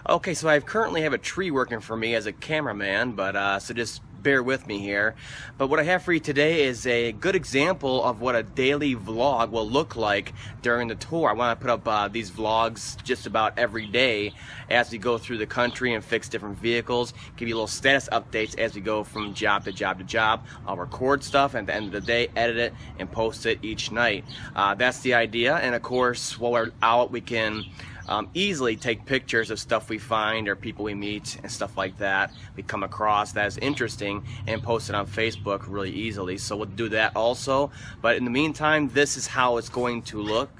Okay, so I currently have a tree working for me as a cameraman, but so just bear with me here. But what I have for you today is a good example of what a daily vlog will look like during the tour. I want to put up these vlogs just about every day as we go through the country and fix different vehicles, give you little status updates as we go from job to job to job. I'll record stuff, and at the end of the day, edit it and post it each night. That's the idea, and of course, while we're out, we can easily take pictures of stuff we find or people we meet and stuff like that we come across that is interesting and post it on Facebook really easily. So we'll do that also, but in the meantime, this is how it's going to look.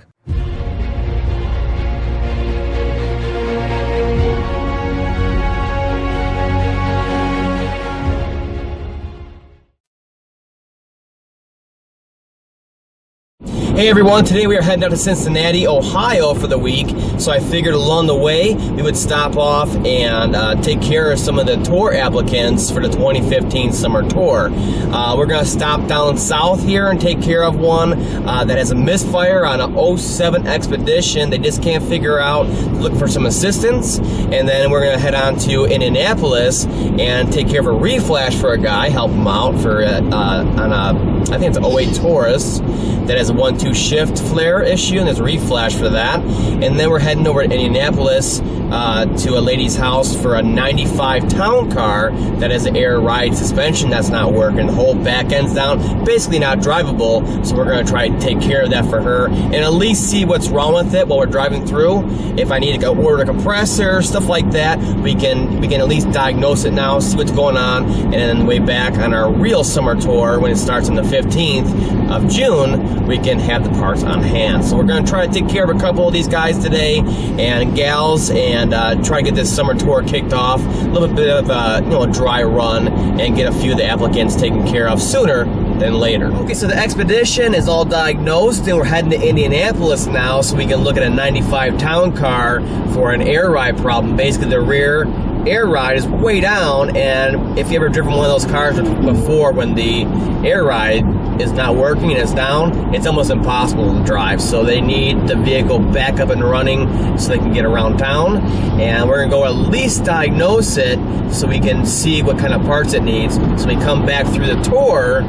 Hey everyone, today we are heading out to Cincinnati, Ohio for the week, so I figured along the way we would stop off and take care of some of the tour applicants for the 2015 summer tour. We're going to stop down south here and take care of one that has a misfire on an 07 Expedition. They just can't figure out, look for some assistance, and then we're going to head on to Indianapolis and take care of a reflash for a guy, help him out for on a, I think it's an 08 Taurus that has a 1-2 shift flare issue, and there's a reflash for that. And then we're heading over to Indianapolis to a lady's house for a 95 town car that has an air ride suspension that's not working. The whole back end's down, basically not drivable. So we're going to try to take care of that for her and at least see what's wrong with it while we're driving through. If I need to go order a compressor, stuff like that, we can at least diagnose it now, see what's going on, and then on the way back on our real summer tour, when it starts on the 15th of June, we can have the parts on hand. So we're going to try to take care of a couple of these guys today and gals, and try to get this summer tour kicked off. A little bit of a dry run and get a few of the applicants taken care of sooner than later. Okay, so the Expedition is all diagnosed, and we're heading to Indianapolis now so we can look at a 95 town car for an air ride problem. Basically, the rear air ride is way down, and if you ever driven one of those cars before, when the air ride is not working and it's down, it's almost impossible to drive. So they need the vehicle back up and running so they can get around town, and we're gonna go at least diagnose it so we can see what kind of parts it needs, so we come back through the tour,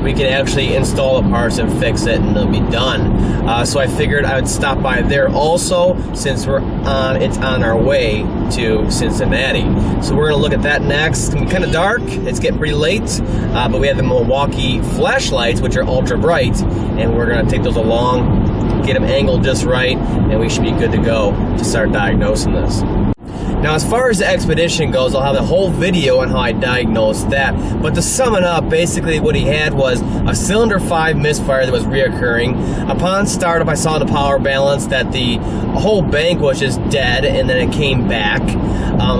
we can actually install the parts and fix it, and it'll be done. So I figured I would stop by there also, since it's on our way to Cincinnati. So we're gonna look at that next. It's gonna be kind of dark, it's getting pretty late, but we have the Milwaukee flashlights, which are ultra bright, and we're gonna take those along, get them angled just right, and we should be good to go to start diagnosing this. Now, as far as the Expedition goes, I'll have a whole video on how I diagnosed that. But to sum it up, basically what he had was a cylinder 5 misfire that was reoccurring. Upon startup, I saw the power balance that the whole bank was just dead, and then it came back.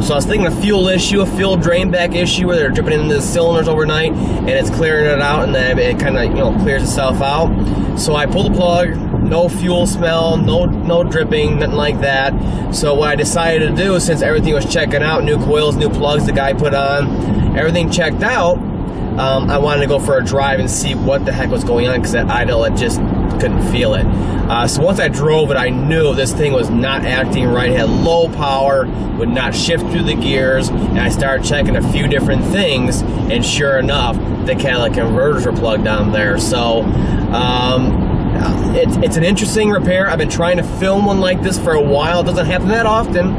So I was thinking a fuel issue, a fuel drain back issue, where they're dripping into the cylinders overnight, and it's clearing it out, and then it kind of clears itself out. So I pulled the plug. No fuel smell, no dripping, nothing like that. So what I decided to do, since everything was checking out, new coils, new plugs the guy put on, everything checked out, I wanted to go for a drive and see what the heck was going on, because at idle, it just couldn't feel it. So once I drove it, I knew this thing was not acting right. It had low power, would not shift through the gears, and I started checking a few different things, and sure enough, the catalytic converters were plugged on there. So it's an interesting repair. I've been trying to film one like this for a while. It doesn't happen that often,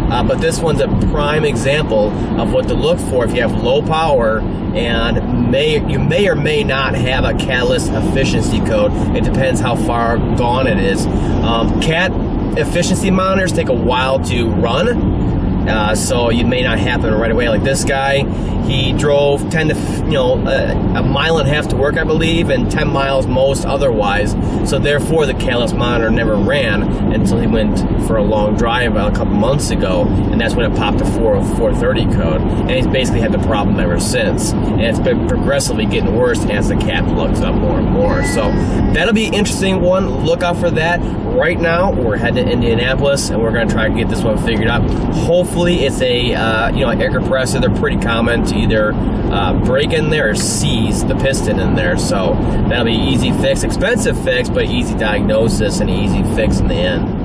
but this one's a prime example of what to look for if you have low power, and you may or may not have a catalyst efficiency code. It depends how far gone it is. Cat efficiency monitors take a while to run. So it may not happen right away. Like this guy, he drove a mile and a half to work, I believe, and 10 miles most otherwise. So therefore, the catalyst monitor never ran until he went for a long drive a couple months ago, and that's when it popped a 430 code. And he's basically had the problem ever since. And it's been progressively getting worse as the cat plugs up more and more. So that'll be an interesting one. Look out for that. Right now, we're heading to Indianapolis, and we're going to try to get this one figured out. Hopefully, it's a air compressor. They're pretty common to either break in there or seize the piston in there. So that'll be easy fix, expensive fix, but easy diagnosis and easy fix in the end.